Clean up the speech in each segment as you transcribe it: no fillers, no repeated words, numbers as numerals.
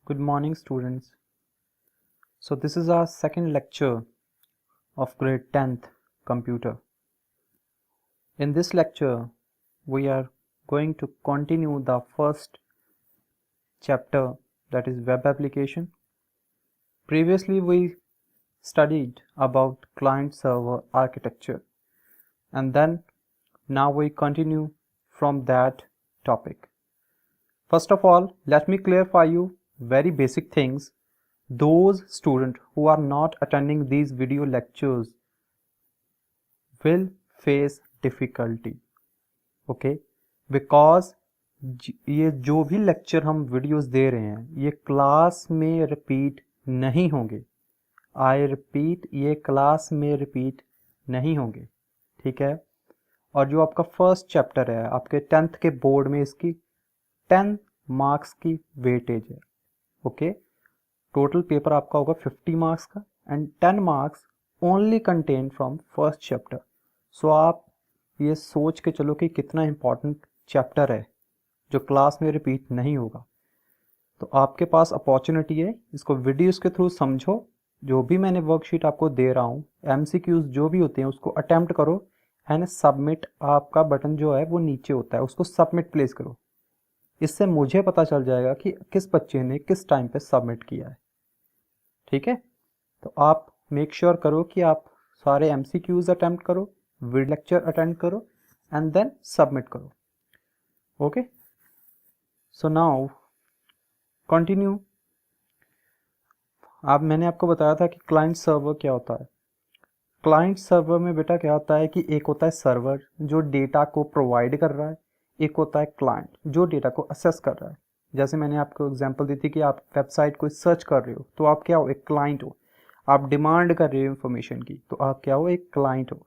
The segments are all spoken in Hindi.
Good morning, students. So this is our second lecture of grade 10th computer. In this lecture, we are going to continue the first chapter, that is web application. Previously, we studied about client server architecture, and then now we continue from that topic. First of all, let me clarify you very basic things. Those students who are not attending these video lectures will face difficulty, okay? Because ये जो भी लेक्चर हम वीडियोस दे रहे हैं ये क्लास में रिपीट नहीं होंगे। आई रिपीट, ये क्लास में रिपीट नहीं होंगे, ठीक है? और जो आपका फर्स्ट चैप्टर है आपके 10th के बोर्ड में इसकी 10 मार्क्स की वेटेज है, ओके? टोटल पेपर आपका होगा 50 मार्क्स का and 10 marks only contain from first chapter. So आप ये सोच के चलो कि कितना इम्पॉर्टेंट चैप्टर है जो क्लास में रिपीट नहीं होगा। तो आपके पास अपॉर्चुनिटी है, इसको वीडियोस के थ्रू समझो। जो भी मैंने वर्कशीट आपको दे रहा हूँ, MCQs जो भी होते हैं उसको अटेम्प्ट करो एंड सबमिट। आपका बटन जो है वो नीचे होता है, उसको सबमिट प्लेस करो। इससे मुझे पता चल जाएगा कि किस बच्चे ने किस टाइम पे सबमिट किया है, ठीक है? तो आप मेक श्योर करो कि आप सारे MCQs अटेम्प्ट करो, वीडियो लेक्चर अटेंड करो एंड देन सबमिट करो, ओके? So now continue. अब मैंने आपको बताया था कि क्लाइंट सर्वर क्या होता है। क्लाइंट सर्वर में बेटा क्या होता है कि एक होता है सर्वर जो डेटा को प्रोवाइड कर रहा है, एक होता है क्लाइंट जो डेटा को असेस कर रहा है। जैसे मैंने आपको एग्जांपल दी थी कि आप वेबसाइट को सर्च कर रहे हो तो आप क्या हो, एक क्लाइंट हो। आप डिमांड कर रहे हो इन्फॉर्मेशन की तो आप क्या हो, एक क्लाइंट हो।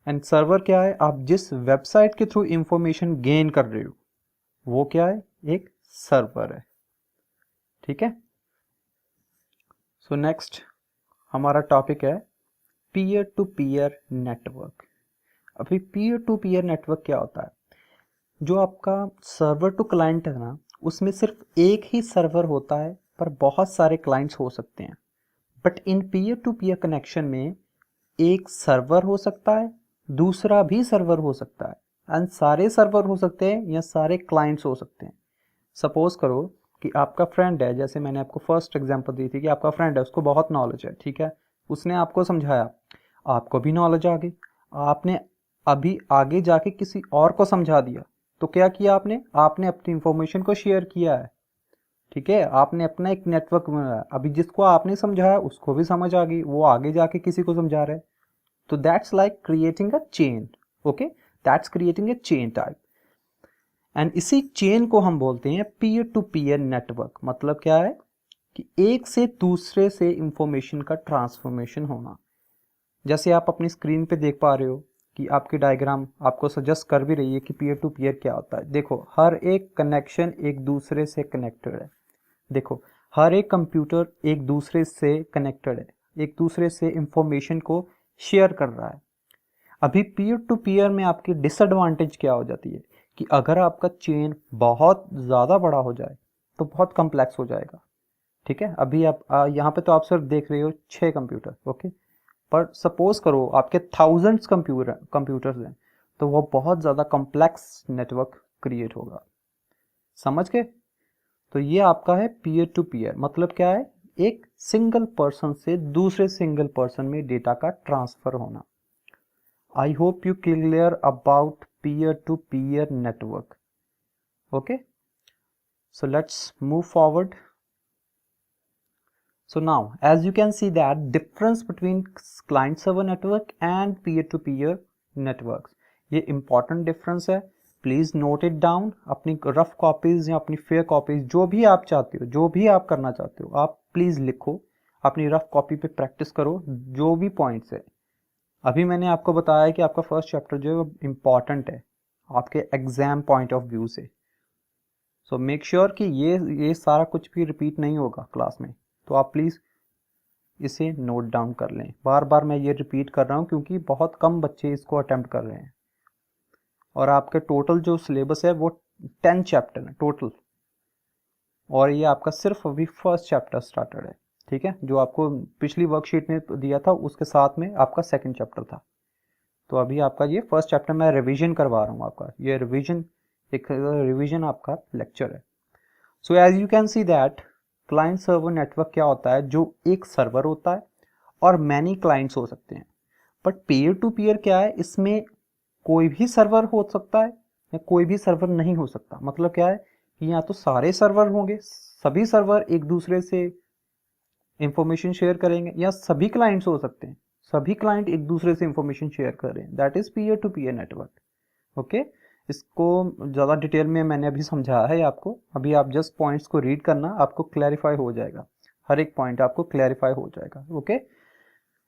एंड सर्वर क्या है, आप जिस वेबसाइट के थ्रू इंफॉर्मेशन गेन कर रहे हो वो क्या है, एक सर्वर है, ठीक है? सो नेक्स्ट हमारा टॉपिक है पीयर टू पीयर नेटवर्क। अभी पीयर टू पीयर नेटवर्क क्या होता है? जो आपका सर्वर टू क्लाइंट है ना, उसमें सिर्फ एक ही सर्वर होता है पर बहुत सारे क्लाइंट्स हो सकते हैं। But in peer to peer connection में एक सर्वर हो सकता है, दूसरा भी सर्वर हो सकता है एंड सारे सर्वर हो सकते हैं या सारे क्लाइंट्स हो सकते हैं। सपोज करो कि आपका फ्रेंड है, जैसे मैंने आपको फर्स्ट एग्जांपल दी थी कि आपका फ्रेंड है, उसको बहुत नॉलेज है, ठीक है? उसने आपको समझाया, आपको भी नॉलेज आ गई, आपने अभी आगे जाके किसी और को समझा दिया। तो क्या किया आपने अपनी इंफॉर्मेशन को शेयर किया है, ठीक है? आपने अपना एक नेटवर्क बनाया। अभी जिसको आपने समझाया उसको भी समझ आ गई, वो आगे जाके किसी को समझा रहा है। तो that's like creating a chain, okay? That's creating a chain type. And इसी चेन को हम बोलते हैं पीयर टू पीयर नेटवर्क। मतलब क्या है कि एक से दूसरे से इंफॉर्मेशन का ट्रांसफॉर्मेशन होना। जैसे आप अपनी स्क्रीन पे देख पा रहे हो कि आपकी डायग्राम आपको सजेस्ट कर भी रही है कि पीयर टू पीयर क्या होता है। देखो, हर एक कनेक्शन एक दूसरे से कनेक्टेड है। देखो, हर एक कंप्यूटर एक दूसरे से कनेक्टेड है, एक दूसरे से इंफॉर्मेशन को शेयर कर रहा है। अभी पीयर टू पीयर में आपकी डिसएडवांटेज क्या हो जाती है कि अगर आपका चेन बहुत ज़्यादा बड़ा हो जाए तो बहुत कॉम्प्लेक्स हो जाएगा, ठीक है? अभी आप यहाँ पे तो आप सिर्फ देख रहे हो 6 कंप्यूटर, ओके? पर सपोज करो आपके थाउजेंड्स कंप्यूटर्स हैं तो वो बहुत ज़्यादा कॉम्प्लेक्स नेटवर्क क्रिएट होगा, समझ गए? तो ये आपका है पीयर टू पीयर। मतलब क्या है, एक सिंगल पर्सन से दूसरे सिंगल पर्सन में डेटा का ट्रांसफर होना। I hope you clear about peer-to-peer network. Okay, so let's move forward. So now, as you can see that difference between client-server network and peer-to-peer networks, ये important difference है। Please note it down. अपनी rough copies या अपनी fair copies जो भी आप चाहते हो, जो भी आप करना चाहते हो, आप please लिखो, अपनी rough copy पे practice करो जो भी points है। अभी मैंने आपको बताया कि आपका फर्स्ट चैप्टर जो है वो इम्पॉर्टेंट है आपके एग्जाम पॉइंट ऑफ व्यू से। सो मेक श्योर कि ये सारा कुछ भी रिपीट नहीं होगा क्लास में, तो आप प्लीज़ इसे नोट डाउन कर लें। बार बार मैं ये रिपीट कर रहा हूँ क्योंकि बहुत कम बच्चे इसको अटेम्प्ट कर रहे हैं और आपके टोटल जो सिलेबस है वो 10 चैप्टर है टोटल, और ये आपका सिर्फ अभी फर्स्ट चैप्टर स्टार्टेड है, ठीक है। जो आपको पिछली वर्कशीट में दिया था उसके साथ में आपका सेकंड चैप्टर था। तो अभी आपका ये फर्स्ट चैप्टर मैं रिवीजन करवा रहा हूँ आपका, ये रिवीजन एक रिवीजन आपका लेक्चर है। So as you can see that client server network क्या होता है, जो एक सर्वर होता है और मैनी क्लाइंट्स हो सकते हैं। बट पीयर टू पीयर क्या है, इसमें कोई भी सर्वर हो सकता है या कोई भी सर्वर नहीं हो सकता। मतलब क्या है कि या तो सारे सर्वर होंगे, सभी सर्वर एक दूसरे से इंफॉर्मेशन शेयर करेंगे, या सभी क्लाइंट्स हो सकते हैं, सभी क्लाइंट एक दूसरे से इंफॉर्मेशन शेयर कर रहे हैं। That is peer to peer network. Okay, इसको ज़्यादा डिटेल में मैंने अभी समझाया है आपको, अभी आप जस्ट पॉइंट्स को रीड करना, आपको क्लैरिफाई हो जाएगा, हर एक पॉइंट आपको क्लैरिफाई हो जाएगा। ओके,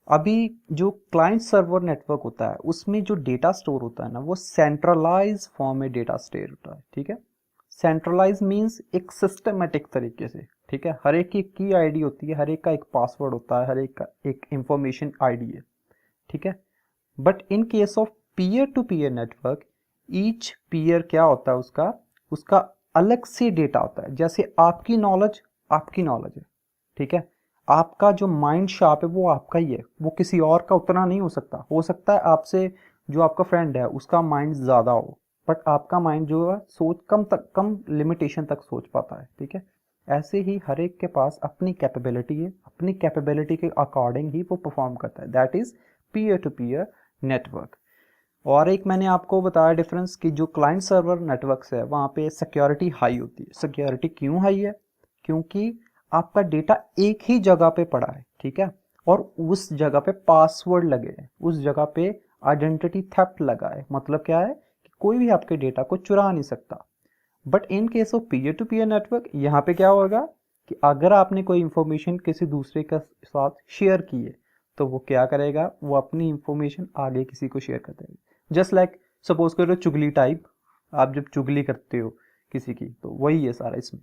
अभी जो क्लाइंट सर्वर नेटवर्क होता है उसमें जो डेटा स्टोर होता है ना, वो सेंट्रलाइज फॉर्म में डेटा स्टोर होता है, ठीक है। सेंट्रलाइज मीन्स एक सिस्टमेटिक तरीके से, ठीक है। हर एक की आईडी होती है, हर एक का एक पासवर्ड होता है, हर एक का एक इंफॉर्मेशन आईडी है, ठीक है। But in case of peer to peer network, each peer क्या होता है, उसका उसका अलग से डेटा होता है। जैसे आपकी नॉलेज है, ठीक है। आपका जो माइंड शार्प है वो आपका ही है, वो किसी और का उतना नहीं हो सकता है आपसे जो आपका फ्रेंड है उसका माइंड ज़्यादा हो, बट आपका माइंड जो है सोच कम लिमिटेशन तक सोच पाता है, ठीक है। ऐसे ही हर एक के पास अपनी कैपेबिलिटी है, अपनी कैपेबिलिटी के अकॉर्डिंग ही वो परफॉर्म करता है। That is peer to peer network. और एक मैंने आपको बताया डिफरेंस कि जो क्लाइंट सर्वर नेटवर्क्स है वहाँ पे सिक्योरिटी हाई होती है। सिक्योरिटी क्यों हाई है? क्योंकि आपका डेटा एक ही जगह पे पड़ा है, ठीक है, और उस जगह पे पासवर्ड लगे हैं, उस जगह पे आइडेंटिटी थेफ्ट लगा है। मतलब क्या है कि कोई भी आपके डेटा को चुरा नहीं सकता। But in case of peer to peer network, यहाँ पे क्या होगा कि अगर आपने कोई इंफॉर्मेशन किसी दूसरे के साथ शेयर की है तो वो क्या करेगा, वो अपनी इंफॉर्मेशन आगे किसी को शेयर कर देगा। जस्ट लाइक सपोज करो चुगली टाइप, आप जब चुगली करते हो किसी की, तो वही है सारा इसमें,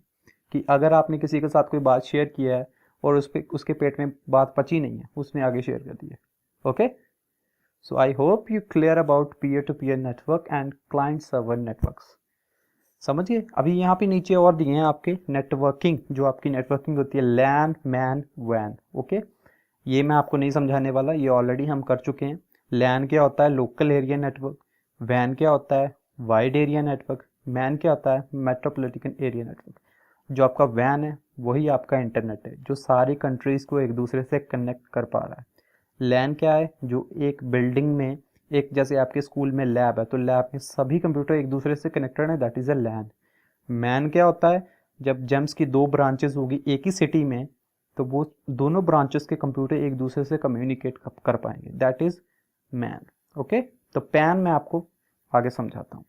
कि अगर आपने किसी के साथ कोई बात शेयर किया है और उसके पेट में बात पची नहीं है, उसने आगे शेयर कर दी है। Okay, so I hope you clear about peer to peer network and client server networks. समझिए। अभी यहाँ पे नीचे और दिए हैं आपके नेटवर्किंग, जो आपकी नेटवर्किंग होती है, लैन मैन वैन। ओके, ये मैं आपको नहीं समझाने वाला, ये ऑलरेडी हम कर चुके हैं। लैन क्या होता है, लोकल एरिया नेटवर्क। वैन क्या होता है, वाइड एरिया नेटवर्क। मैन क्या होता है, मेट्रोपॉलिटन एरिया नेटवर्क। जो आपका वैन है वही आपका इंटरनेट है, जो सारी कंट्रीज को एक दूसरे से कनेक्ट कर पा रहा है। लैन क्या है, जो एक बिल्डिंग में, एक जैसे आपके स्कूल में लैब है तो लैब में सभी कंप्यूटर एक दूसरे से कनेक्टेड है, that is a LAN. MAN क्या होता है, जब जेम्स की दो ब्रांचेस होगी एक ही सिटी में तो वो दोनों ब्रांचेस के कंप्यूटर एक दूसरे से कम्युनिकेट कर पाएंगे, दैट इज मैन। ओके, तो पैन मैं आपको आगे समझाता हूँ।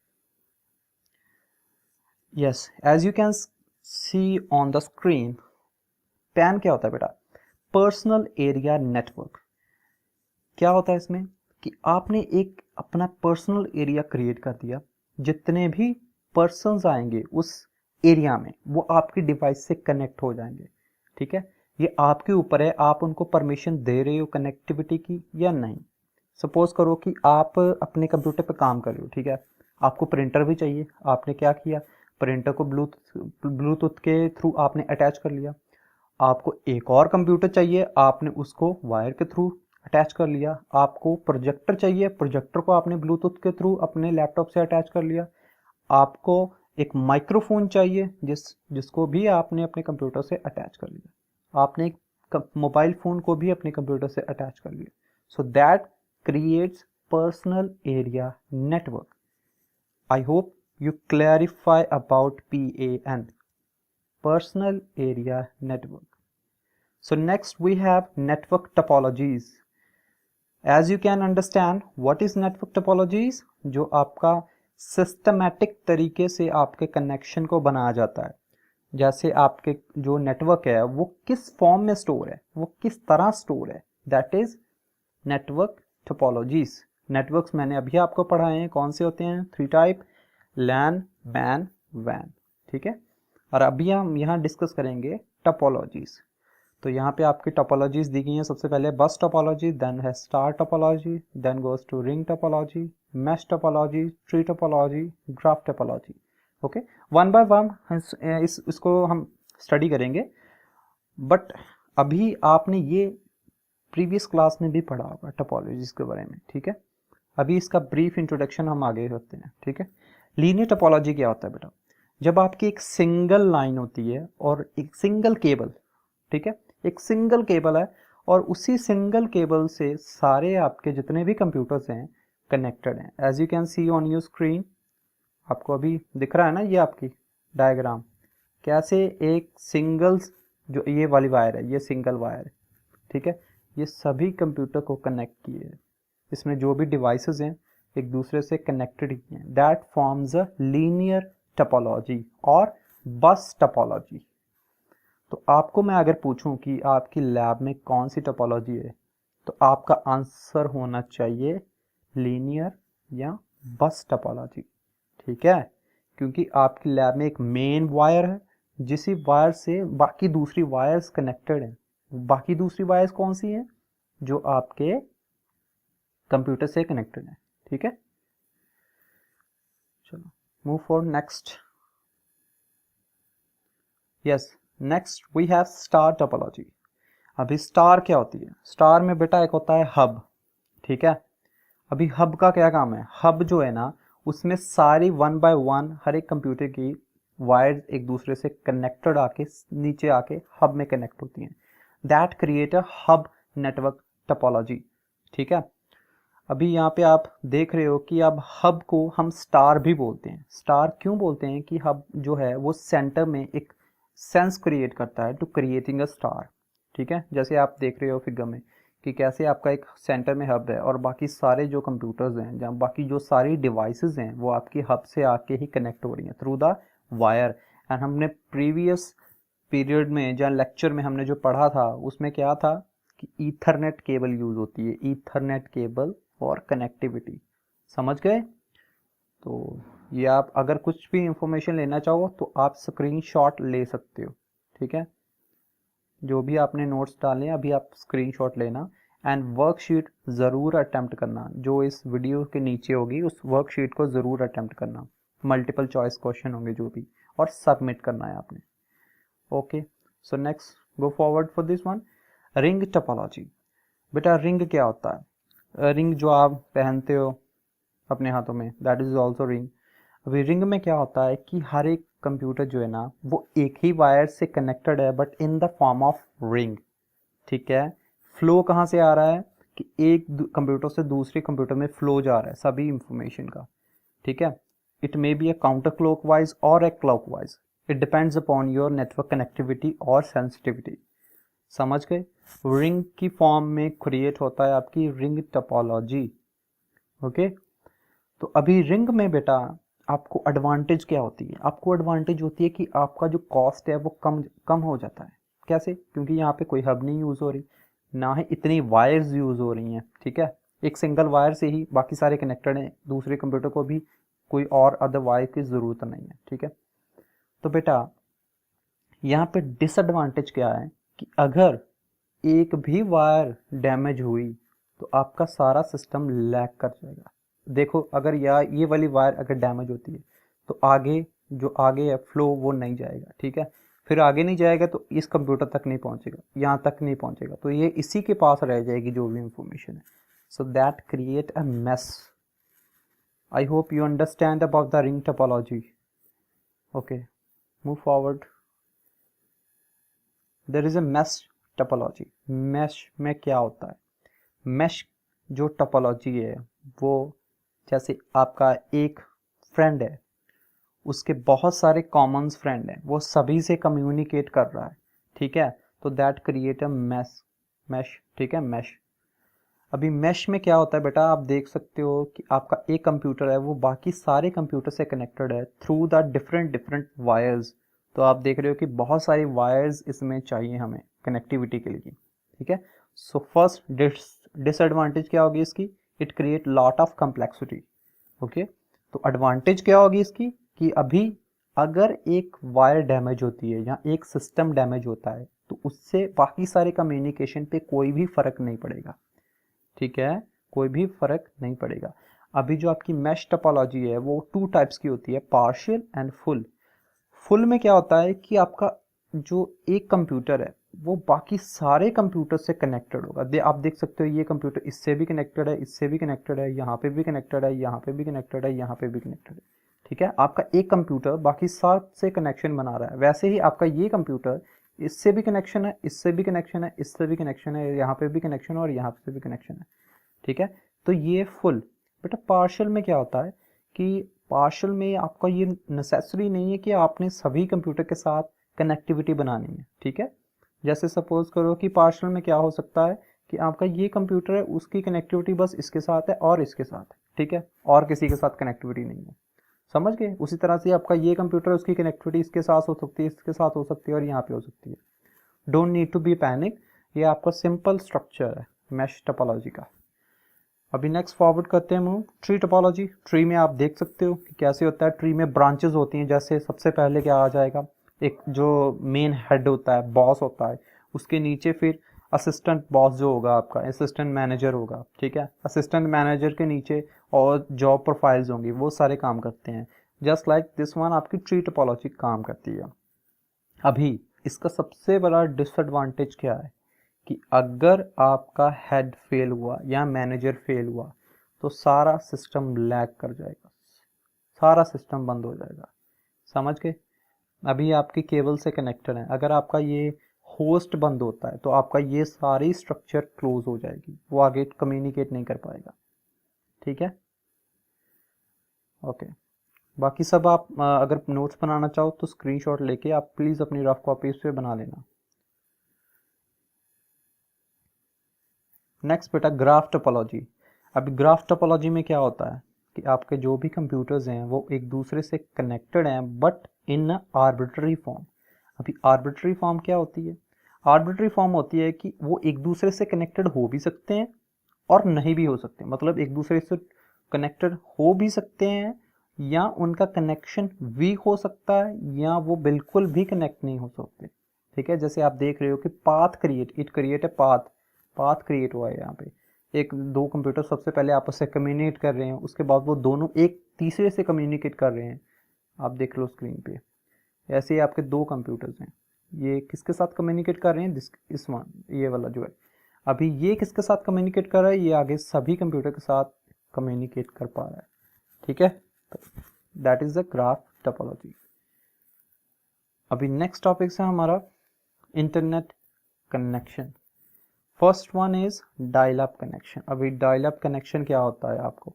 Yes, as you can see on the screen, PAN क्या होता है बेटा, पर्सनल एरिया नेटवर्क। क्या होता है इसमें कि आपने एक अपना पर्सनल एरिया क्रिएट कर दिया, जितने भी पर्सन्स आएंगे उस एरिया में वो आपकी डिवाइस से कनेक्ट हो जाएंगे, ठीक है। ये आपके ऊपर है, आप उनको परमिशन दे रहे हो कनेक्टिविटी की या नहीं। सपोज करो कि आप अपने कंप्यूटर पे काम कर रहे हो, ठीक है, आपको प्रिंटर भी चाहिए, आपने क्या किया, प्रिंटर को ब्लूटूथ के थ्रू आपने अटैच कर लिया। आपको एक और कंप्यूटर चाहिए, आपने उसको वायर के थ्रू अटैच कर लिया। आपको प्रोजेक्टर चाहिए, प्रोजेक्टर को आपने ब्लूटूथ के थ्रू अपने लैपटॉप से अटैच कर लिया। आपको एक माइक्रोफोन चाहिए जिसको भी आपने अपने कंप्यूटर से अटैच कर लिया। आपने एक मोबाइल फ़ोन को भी अपने कंप्यूटर से अटैच कर लिया। So that creates personal area network. I hope you clarify about PAN, personal area network. So next we have network topologies. As you can understand what is network topologies, जो आपका सिस्टमैटिक तरीके से आपके कनेक्शन को बनाया जाता है। जैसे आपके जो नेटवर्क है वो किस फॉर्म में स्टोर है, वो किस तरह स्टोर है, that is network topologies. Networks मैंने अभी आपको पढ़ाए हैं, कौन से होते हैं, 3 टाइप, लैन मैन वैन, ठीक है। और अभी हम यहाँ डिस्कस करेंगे टोपोलॉजीज। तो यहाँ पे आपकी टोपोलॉजीज दी गई हैं। सबसे पहले बस टोपोलॉजी, देन है star topology, then goes to ring topology, mesh topology, tree topology, graph topology. Okay, one by one इसको हम स्टडी करेंगे, बट अभी आपने ये प्रीवियस क्लास में भी पढ़ा होगा टोपोलॉजीज के बारे में, ठीक है। अभी इसका ब्रीफ इंट्रोडक्शन हम आगे करते हैं, ठीक है। लीनियर टोपोलॉजी क्या होता है बेटा? जब आपकी एक सिंगल लाइन होती है और एक सिंगल केबल, ठीक है, एक सिंगल केबल है और उसी सिंगल केबल से सारे आपके जितने भी कंप्यूटर्स हैं कनेक्टेड हैं। As you can see on your screen, आपको अभी दिख रहा है ना ये आपकी डायग्राम, कैसे एक सिंगल, जो ये वाली वायर है, ये सिंगल वायर है, ठीक है, ये सभी कंप्यूटर को कनेक्ट किए है। इसमें जो भी डिवाइसेस हैं एक दूसरे से कनेक्टेड ही हैं। That forms a linear topology और बस टोपोलॉजी। तो आपको मैं अगर पूछूं कि आपकी लैब में कौन सी टोपोलॉजी है, तो आपका आंसर होना चाहिए लीनियर या बस टोपोलॉजी, ठीक है, क्योंकि आपकी लैब में एक मेन वायर है, जिसी वायर से बाकी दूसरी वायर्स कनेक्टेड हैं। बाकी दूसरी वायर्स कौन सी हैं? जो आपके कंप्यूटर से कनेक्टेड है, ठीक है। चलो move for next. Yes, next we have star topology. अभी स्टार क्या होती है? स्टार में बेटा एक होता है हब, ठीक है। अभी हब का क्या काम है? हब जो है ना, उसमें सारी 1 बाय 1 हर एक कंप्यूटर की वायर्स एक दूसरे से कनेक्टेड आके नीचे आके हब में कनेक्ट होती हैं। That create a hub network topology, ठीक है। अभी यहाँ पे आप देख रहे हो कि अब हब को हम स्टार भी बोलते हैं। स्टार क्यों बोलते हैं? कि हब जो है वो सेंटर में एक सेंस क्रिएट करता है टू क्रिएटिंग अ स्टार, ठीक है। जैसे आप देख रहे हो फिगर में कि कैसे आपका एक सेंटर में हब है और बाकी सारे जो कंप्यूटर्स हैं, जहाँ बाकी जो सारी डिवाइसेस हैं वो आपकी हब से आके ही कनेक्ट हो रही हैं थ्रू द वायर। एंड हमने प्रीवियस पीरियड में जहाँ लेक्चर में हमने जो पढ़ा था उसमें क्या था कि ईथरनेट केबल यूज होती है, ईथरनेट केबल और कनेक्टिविटी, समझ गए? तो ये आप अगर कुछ भी इंफॉर्मेशन लेना चाहो तो आप स्क्रीनशॉट ले सकते हो, ठीक है। जो भी आपने नोट्स डाले हैं अभी आप स्क्रीनशॉट लेना एंड वर्कशीट ज़रूर अटेम्प्ट करना, जो इस वीडियो के नीचे होगी उस वर्कशीट को ज़रूर अटेम्प्ट करना। मल्टीपल चॉइस क्वेश्चन होंगे जो भी, और सबमिट करना है आपने। Okay, so next go forward for this one, ring topology. बेटा रिंग क्या होता है? रिंग जो आप पहनते हो अपने हाथों में, दैट इज ऑल्सो रिंग। अभी रिंग में क्या होता है कि हर एक कंप्यूटर जो है ना वो एक ही वायर से कनेक्टेड है but in the form of ring, ठीक है। फ्लो कहाँ से आ रहा है कि एक कंप्यूटर से दूसरे कंप्यूटर में फ्लो जा रहा है सभी इंफॉर्मेशन का, ठीक है। It may be a counter clockwise और a clockwise, it depends upon your network connectivity और सेंसिटिविटी, समझ गए। रिंग की फॉर्म में क्रिएट होता है आपकी रिंग टोपोलॉजी, ओके। तो अभी रिंग में बेटा आपको एडवांटेज क्या होती है? आपको एडवांटेज होती है कि आपका जो कॉस्ट है वो कम हो जाता है। कैसे? क्योंकि यहाँ पे कोई हब नहीं यूज़ हो रही, ना ही इतनी वायर्स यूज़ हो रही हैं, ठीक है। एक सिंगल वायर से ही बाकी सारे कनेक्टेड हैं, दूसरे कंप्यूटर को भी कोई और अदर वायर की ज़रूरत नहीं है, ठीक है। तो बेटा यहाँ पे डिसएडवांटेज क्या है कि अगर एक भी वायर डैमेज हुई तो आपका सारा सिस्टम लैग कर जाएगा। देखो अगर ये वाली वायर अगर डैमेज होती है तो आगे जो आगे है फ्लो वो नहीं जाएगा, ठीक है। फिर आगे नहीं जाएगा तो इस कंप्यूटर तक नहीं पहुंचेगा, यहाँ तक नहीं पहुंचेगा, तो ये इसी के पास रह जाएगी जो भी इंफॉर्मेशन है। So that create a mess. I hope you understand about the ring topology. Okay, move forward. There is a mesh topology. Mesh में क्या होता है? मैश जो टोपोलॉजी है वो जैसे आपका एक फ्रेंड है, उसके बहुत सारे कॉमन फ्रेंड हैं, वो सभी से कम्युनिकेट कर रहा है, ठीक है। तो दैट क्रिएट अ मैश, ठीक है, मैश। अभी मैश में क्या होता है बेटा, आप देख सकते हो कि आपका एक कंप्यूटर है वो बाकी सारे कंप्यूटर से कनेक्टेड है थ्रू द डिफरेंट वायर्स। तो आप देख रहे हो कि बहुत सारी वायर्स इसमें चाहिए हमें कनेक्टिविटी के लिए, ठीक है। सो फर्स्ट डिसएडवांटेज क्या होगी इसकी? It create lot of complexity, okay. तो एडवांटेज क्या होगी इसकी कि अभी अगर एक वायर डैमेज होती है या एक सिस्टम डैमेज होता है तो उससे बाकी सारे कम्युनिकेशन पे कोई भी फर्क नहीं पड़ेगा, ठीक है, कोई भी फर्क नहीं पड़ेगा। अभी जो आपकी मैश टोपोलॉजी है वो 2 टाइप्स की होती है, पार्शियल एंड फुल। फुल में क्या होता है कि आपका जो एक कंप्यूटर है वो बाकी सारे कंप्यूटर से कनेक्टेड होगा। आप देख सकते हो ये कंप्यूटर इससे भी कनेक्टेड है, इससे भी कनेक्टेड है, यहाँ पे भी कनेक्टेड है, यहाँ पे भी कनेक्टेड है, यहाँ पे भी कनेक्टेड है। ठीक है, आपका एक कंप्यूटर बाकी सात से कनेक्शन बना रहा है। वैसे ही आपका ये कंप्यूटर इससे भी कनेक्शन है, इससे भी कनेक्शन है, इससे भी कनेक्शन है, यहाँ पे भी कनेक्शन है और यहाँ पे भी कनेक्शन है। ठीक है, तो ये फुल। बेटा पार्शियल में क्या होता है कि पार्शियल में आपका ये नेसेसरी नहीं है कि आपने सभी कंप्यूटर के साथ कनेक्टिविटी बनानी है। ठीक है, जैसे सपोज करो कि पार्शियल में क्या हो सकता है कि आपका ये कंप्यूटर है, उसकी कनेक्टिविटी बस इसके साथ है और इसके साथ है। ठीक है, और किसी के साथ कनेक्टिविटी नहीं है। समझ गए? उसी तरह से आपका ये कंप्यूटर, उसकी कनेक्टिविटी इसके साथ हो सकती है, इसके साथ हो सकती है और यहाँ पे हो सकती है। Don't need to be panic, ये आपका सिंपल स्ट्रक्चर है मैश टोपोलॉजी का। अभी नेक्स्ट फॉरवर्ड करते हैं मूव ट्री टोपोलॉजी। ट्री में आप देख सकते हो कि कैसे होता है। ट्री में ब्रांचेस होती हैं। जैसे सबसे पहले क्या आ जाएगा, एक जो मेन हेड होता है, बॉस होता है, उसके नीचे फिर असिस्टेंट बॉस जो होगा आपका, असिस्टेंट मैनेजर होगा। ठीक है, असिस्टेंट मैनेजर के नीचे और जॉब प्रोफाइल्स होंगी, वो सारे काम करते हैं। जस्ट लाइक दिस वन आपकी ट्री टोपोलॉजी काम करती है। अभी इसका सबसे बड़ा डिसएडवांटेज क्या है कि अगर आपका हेड फेल हुआ या मैनेजर फेल हुआ तो सारा सिस्टम लैग कर जाएगा, सारा सिस्टम बंद हो जाएगा। समझ गए? अभी आपकी केबल से कनेक्टेड है, अगर आपका ये होस्ट बंद होता है तो आपका ये सारी स्ट्रक्चर क्लोज हो जाएगी, वो आगे कम्युनिकेट नहीं कर पाएगा। ठीक है, ओके। बाकी सब आप अगर नोट्स बनाना चाहो तो स्क्रीनशॉट लेके आप प्लीज़ अपनी रफ कॉपीज पे बना लेना। नेक्स्ट बेटा ग्राफ टोपोलॉजी। अभी ग्राफ टोपोलॉजी में क्या होता है कि आपके जो भी कंप्यूटर्स हैं वो एक दूसरे से कनेक्टेड हैं बट इन आर्बिट्ररी फॉर्म। अभी आर्बिट्ररी फॉर्म क्या होती है? आर्बिट्ररी फॉर्म होती है कि वो एक दूसरे से कनेक्टेड हो भी सकते हैं और नहीं भी हो सकते। मतलब एक दूसरे से कनेक्टेड हो भी सकते हैं या उनका कनेक्शन वीक हो सकता है या वो बिल्कुल भी कनेक्ट नहीं हो सकते। ठीक है, जैसे आप देख रहे हो कि path create, it create a path, path create हुआ है यहाँ पे। एक दो कंप्यूटर सबसे पहले आपस से कम्युनिकेट कर रहे हैं, उसके बाद वो दोनों एक तीसरे से कम्युनिकेट कर रहे हैं। आप देख लो स्क्रीन पे, ऐसे ही आपके दो कंप्यूटर्स हैं, ये किसके साथ कम्युनिकेट कर रहे हैं? इस वन, ये वाला जो है। अभी ये किसके साथ कम्युनिकेट कर रहा है? ये आगे सभी कंप्यूटर के साथ कम्युनिकेट कर पा रहा है। ठीक है, that is the graph topology. अभी नेक्स्ट टॉपिक है हमारा internet connection. First one is dial up connection. अभी डायल अप कनेक्शन क्या होता है आपको,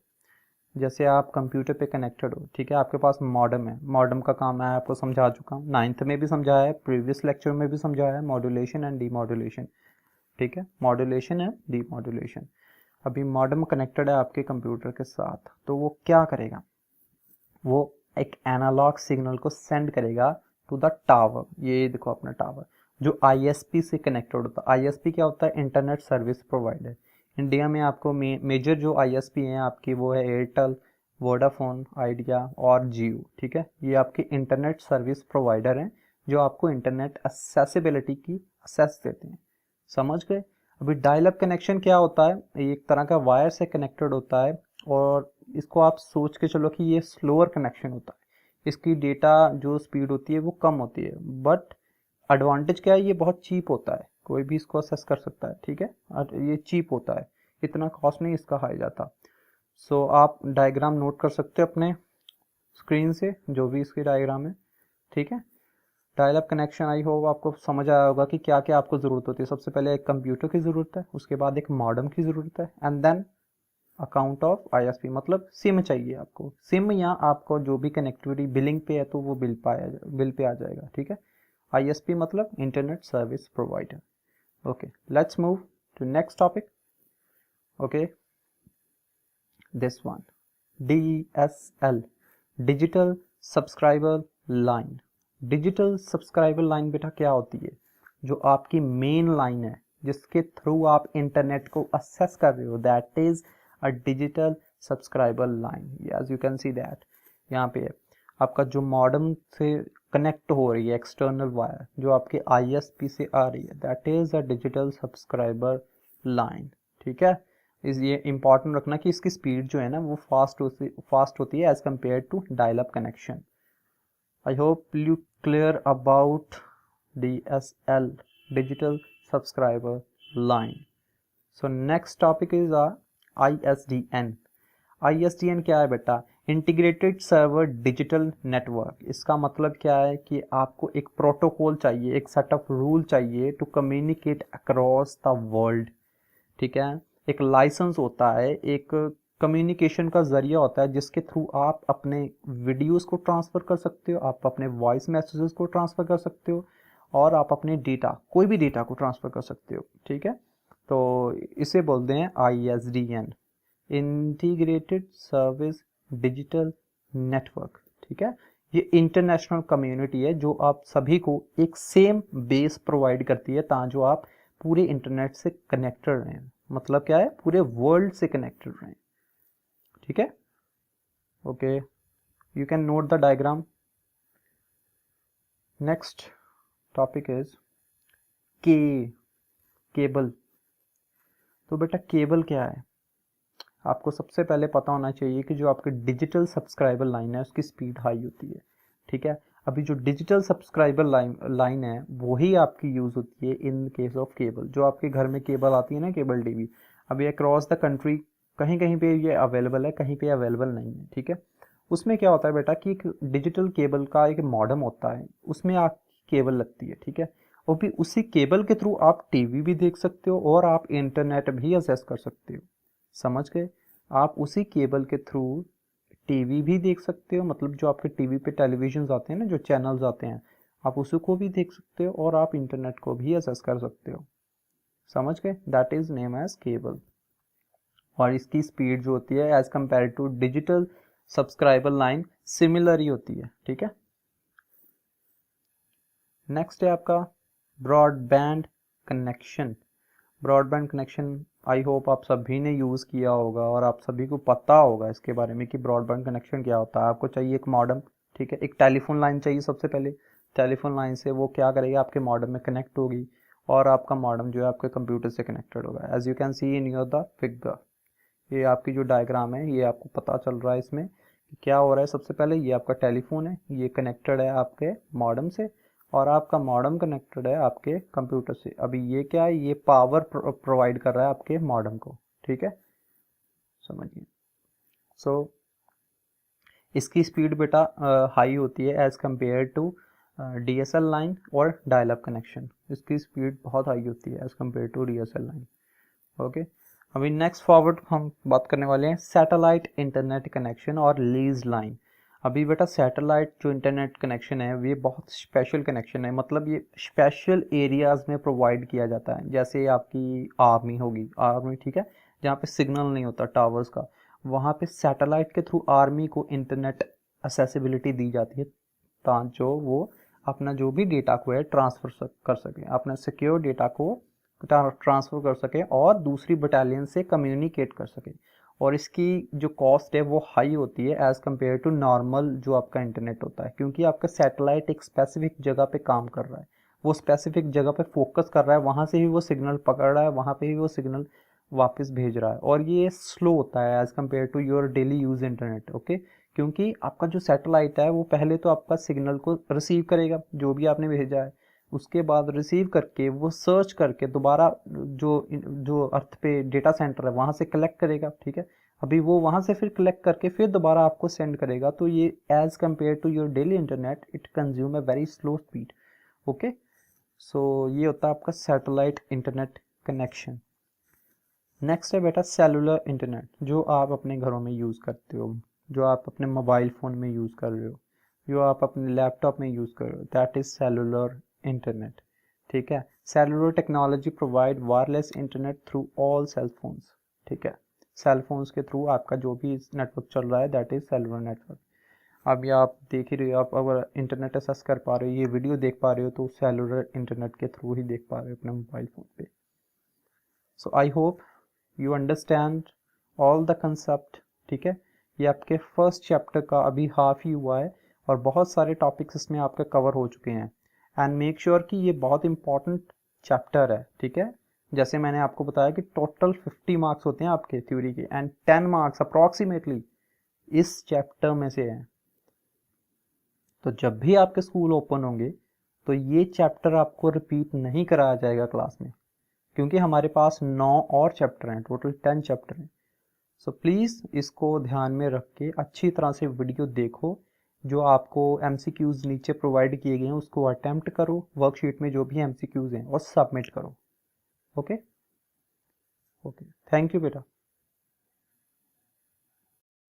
जैसे आप कंप्यूटर पे कनेक्टेड हो, ठीक है, आपके पास मॉडेम है। मॉडेम का काम है, आपको समझा चुका हूँ, 9th में भी समझाया है, प्रीवियस लेक्चर में भी समझाया है, मॉड्यूलेशन एंड डीमॉड्यूलेशन। ठीक है, मॉड्यूलेशन एंड डीमॉड्यूलेशन। अभी मॉडेम कनेक्टेड है आपके कंप्यूटर के साथ, तो वो क्या करेगा? वो एक एनालॉग सिग्नल को सेंड करेगा टू द टावर। ये देखो अपना टावर जो आईएसपी से कनेक्टेड होता है। आईएसपी क्या होता है? Internet service provider. इंडिया में आपको मेजर जो आईएसपी हैं आपकी वो है एयरटेल, वोडाफोन आइडिया और जियो। ठीक है, ये आपके इंटरनेट सर्विस प्रोवाइडर हैं जो आपको इंटरनेट एक्सेसिबिलिटी की एक्सेस देते हैं। समझ गए? अभी डायल अप कनेक्शन क्या होता है? एक तरह का वायर से कनेक्टेड होता है और इसको आप सोच के चलो कि ये स्लोअर कनेक्शन होता है, इसकी डेटा जो स्पीड होती है वो कम होती है, बट एडवांटेज क्या है? ये बहुत चीप होता है, कोई भी इसको असेस कर सकता है। ठीक है, और ये चीप होता है, इतना कॉस्ट नहीं इसका हाई जाता। सो आप डायग्राम नोट कर सकते हो अपने स्क्रीन से, जो भी इसकी डायग्राम है। ठीक है, dial up connection I hope आपको समझ आया होगा कि क्या क्या आपको ज़रूरत होती है। सबसे पहले एक कंप्यूटर की ज़रूरत है, उसके बाद एक मॉडेम की ज़रूरत है, and then account of ISP, मतलब सिम चाहिए आपको। सिम या आपको जो भी कनेक्टिविटी बिलिंग पे है तो वो बिल पे आ जाएगा। ठीक है, आईएसपी मतलब internet service provider. Okay, let's move to next topic. Okay, this one, DSL, digital subscriber line. Digital subscriber line बेटा क्या होती है? जो आपकी मेन लाइन है जिसके थ्रू आप इंटरनेट को एक्सेस कर रहे हो, that is a digital subscriber line. As you can see that यहाँ पे आपका जो मॉडेम से कनेक्ट हो रही है एक्सटर्नल वायर जो आपके आईएसपी से आ रही है, that is a digital subscriber line. ठीक है, इस ये इंपॉर्टेंट रखना कि इसकी स्पीड जो है ना वो फास्ट होती है as compare to dial up connection. I hope you clear about DSL, digital subscriber line. So next topic is ISDN. ISDN क्या है बेटा? Integrated server digital network. इसका मतलब क्या है कि आपको एक प्रोटोकॉल चाहिए, एक सेट ऑफ रूल चाहिए to communicate across the world, ठीक है। एक लाइसेंस होता है, एक कम्युनिकेशन का जरिया होता है जिसके थ्रू आप अपने वीडियोस को ट्रांसफ़र कर सकते हो, आप अपने वॉइस मैसेजेस को ट्रांसफ़र कर सकते हो, और आप अपने डेटा, कोई भी डेटा को ट्रांसफ़र कर सकते हो, ठीक है। तो इसे बोलते हैं ISDN, integrated service digital network, ठीक है। ये इंटरनेशनल कम्युनिटी है जो आप सभी को एक सेम बेस प्रोवाइड करती है ताकि आप पूरे इंटरनेट से कनेक्टेड रहें। मतलब क्या है? पूरे वर्ल्ड से कनेक्टेड रहें, ठीक है। Okay, you can note the diagram. Next topic is cable. तो बेटा केबल क्या है? आपको सबसे पहले पता होना चाहिए कि जो आपकी डिजिटल सब्सक्राइबर लाइन है उसकी स्पीड हाई होती है, ठीक है। अभी जो डिजिटल सब्सक्राइबर लाइन है वही आपकी यूज़ होती है इन केस ऑफ केबल। जो आपके घर में केबल आती है ना, केबल टीवी, अभी अक्रॉस द कंट्री कहीं कहीं पे ये अवेलेबल है, कहीं पे अवेलेबल नहीं है, ठीक है। उसमें क्या होता है बेटा कि एक डिजिटल केबल का एक मॉडेम होता है, उसमें आपकी केबल लगती है, ठीक है। और भी उसी केबल के थ्रू आप टीवी भी देख सकते हो और आप इंटरनेट भी एक्सेस कर सकते हो, समझ गए। आप उसी केबल के थ्रू टीवी भी देख सकते हो, मतलब जो आपके टीवी पे टेलीविजन आते हैं ना, जो चैनल्स आते हैं, आप उसी को भी देख सकते हो और आप इंटरनेट को भी एक्सेस कर सकते हो, समझ गए। That is name as cable. और इसकी स्पीड जो होती है as compare to digital subscriber line similar ही होती है, ठीक है। नेक्स्ट है आपका broadband connection. Broadband connection I hope आप सभी ने यूज़ किया होगा और आप सभी को पता होगा इसके बारे में कि ब्रॉडबैंड कनेक्शन क्या होता है। आपको चाहिए एक मॉडेम, ठीक है, एक टेलीफोन लाइन चाहिए सबसे पहले। टेलीफोन लाइन से वो क्या करेगी, आपके मॉडेम में कनेक्ट होगी और आपका मॉडेम जो है आपके कंप्यूटर से कनेक्टेड होगा। As you can see in your the figure, ये आपकी जो डायग्राम है ये आपको पता चल रहा है इसमें कि क्या हो रहा है। सबसे पहले ये आपका टेलीफोन है, ये कनेक्टेड है आपके मॉडेम से और आपका मॉडेम कनेक्टेड है आपके कंप्यूटर से। अभी ये क्या है, ये पावर प्रोवाइड कर रहा है आपके मॉडेम को, ठीक है, समझिए। सो इसकी स्पीड बेटा हाई होती है as compare to DSL line और डायल अप कनेक्शन। इसकी स्पीड बहुत हाई होती है as compare to DSL line, okay. अभी नेक्स्ट फॉरवर्ड हम बात करने वाले हैं सैटेलाइट इंटरनेट कनेक्शन और लीज लाइन। अभी बेटा सैटेलाइट जो इंटरनेट कनेक्शन है ये बहुत स्पेशल कनेक्शन है, मतलब ये स्पेशल एरियाज़ में प्रोवाइड किया जाता है। जैसे आपकी आर्मी होगी, आर्मी, ठीक है, जहाँ पे सिग्नल नहीं होता टावर्स का, वहाँ पे सैटेलाइट के थ्रू आर्मी को इंटरनेट असेसिबिलिटी दी जाती है ताकि जो वो अपना जो भी डेटा को है ट्रांसफ़र कर सकें, अपना सिक्योर डेटा को ट्रांसफ़र कर सकें और दूसरी बटालियन से कम्युनिकेट कर सकें। और इसकी जो कॉस्ट है वो हाई होती है एज़ कम्पेयर टू नॉर्मल जो आपका इंटरनेट होता है, क्योंकि आपका सैटेलाइट एक स्पेसिफिक जगह पे काम कर रहा है, वो स्पेसिफिक जगह पे फोकस कर रहा है, वहाँ से ही वो सिग्नल पकड़ रहा है, वहाँ पे ही वो सिग्नल वापस भेज रहा है, और ये स्लो होता है as compare to your daily use internet, okay. क्योंकि आपका जो सैटेलाइट है वो पहले तो आपका सिग्नल को रिसीव करेगा जो भी आपने भेजा है, उसके बाद रिसीव करके वो सर्च करके दोबारा जो जो अर्थ पे डेटा सेंटर है वहाँ से कलेक्ट करेगा, ठीक है। अभी वो वहाँ से फिर कलेक्ट करके फिर दोबारा आपको सेंड करेगा। तो ये as compare to your daily internet it consume a very slow speed, okay. So ये होता है आपका सैटेलाइट इंटरनेट कनेक्शन। नेक्स्ट है बेटा सेलुलर इंटरनेट, जो आप अपने घरों में यूज़ करते हो, जो आप अपने मोबाइल फ़ोन में यूज़ कर रहे हो, जो आप अपने लैपटॉप में यूज़ कर रहे हो, दैट इज़ सेलुलर इंटरनेट, ठीक है। Cellular technology provide wireless internet through all cell phones, ठीक है। सेल फोन्स के थ्रू आपका जो भी नेटवर्क चल रहा है दैट इज़ सेलुलर नेटवर्क। अभी आप देख ही रहे हो, आप अगर इंटरनेट एक्सेस कर पा रहे हो, ये वीडियो देख पा रहे हो तो सेलुलर इंटरनेट के थ्रू ही देख पा रहे हो अपने मोबाइल फ़ोन पे। So I hope you understand all the concept, ठीक है। ये आपके फर्स्ट चैप्टर का अभी हाफ ही हुआ है और बहुत सारे टॉपिक्स इसमें आपके कवर हो चुके हैं। एंड मेक श्योर कि ये बहुत इंपॉर्टेंट चैप्टर है, ठीक है। जैसे मैंने आपको बताया कि टोटल 50 मार्क्स होते हैं आपके थ्योरी के एंड 10 मार्क्स अप्रॉक्सीमेटली इस चैप्टर में से हैं। तो जब भी आपके स्कूल ओपन होंगे तो ये चैप्टर आपको रिपीट नहीं कराया जाएगा क्लास में, क्योंकि हमारे पास 9 और चैप्टर हैं, टोटल 10 चैप्टर हैं। सो प्लीज़ इसको ध्यान में रख के अच्छी तरह से वीडियो देखो। जो आपको MCQs नीचे प्रोवाइड किए गए हैं उसको अटेम्प्ट करो, वर्कशीट में जो भी MCQs हैं और सबमिट करो। ओके ओके, थैंक यू बेटा।